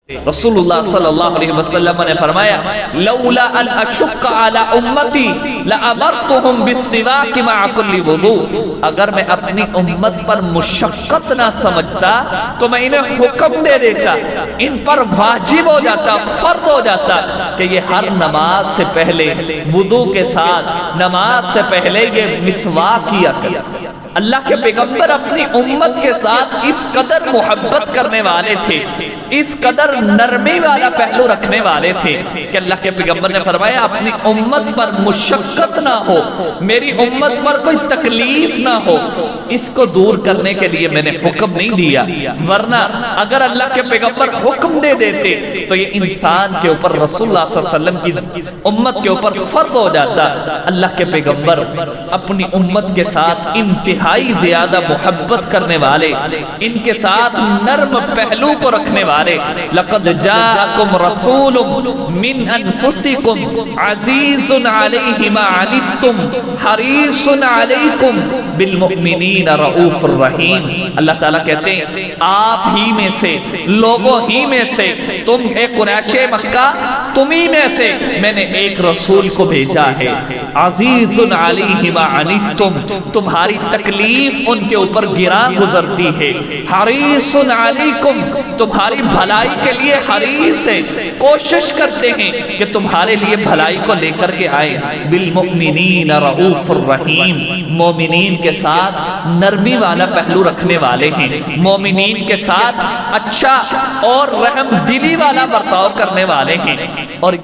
رسول اللہ صلی اللہ علیہ وسلم نے فرمایا لولا ان اشق علی امتی لامرتهم بالسواک مع كل وضوء، اگر میں اپنی امت پر مشقت نہ سمجھتا تو میں انہیں حکم دے دیتا، ان پر واجب ہو جاتا، فرض ہو جاتا کہ یہ ہر نماز سے پہلے وضو کے ساتھ نماز سے پہلے یہ مسواک کیا کرے۔ اللہ کے پیغمبر اپنی امت کے ساتھ اس قدر محبت کرنے والے تھے، اس قدر نرمی والا پہلو رکھنے والے تھے کہ اللہ کے پیغمبر نے فرمایا اپنی امت پر مشقت نہ ہو، میری امت پر کوئی تکلیف نہ ہو، اس کو دور کرنے کے لیے میں نے حکم نہیں دیا، ورنہ اگر اللہ کے پیغمبر حکم دے دیتے تو یہ انسان کے اوپر رسول اللہ صلی اللہ علیہ وسلم کی امت کے اوپر فرض ہو جاتا۔ اللہ کے پیغمبر اپنی امت کے ساتھ انتہائی زیادہ محبت کرنے والے، ان کے ساتھ نرم پہلو کو رکھنے والے۔ لقد جاءکم رسول من انفسکم عزیز علیہ ما عنتم حریص علیکم بالمؤمنین رؤوف الرحیم۔ اللہ تعالیٰ کہتے ہیں آپ ہی میں سے، لوگوں ہی میں سے، تم اے قریش مکہ، تمہیں میں سے میں نے ایک رسول کو بھیجا ہے، عزیز علیہ ما عنتم، تمہاری تکلیف ان کے اوپر گراں گزرتی ہے، حریص علیکم، تمہاری بھلائی کے لیے حریص ہے، کوشش کرتے ہیں کہ تمہارے لیے بھلائی کو لے کر کے آئے، بالمؤمنین رؤوف الرحیم، مومنین کے ساتھ نرمی والا پہلو رکھنے والے ہیں، مومنین کے ساتھ اچھا اور رحم دلی والا برتاؤ کرنے والے ہیں۔ اور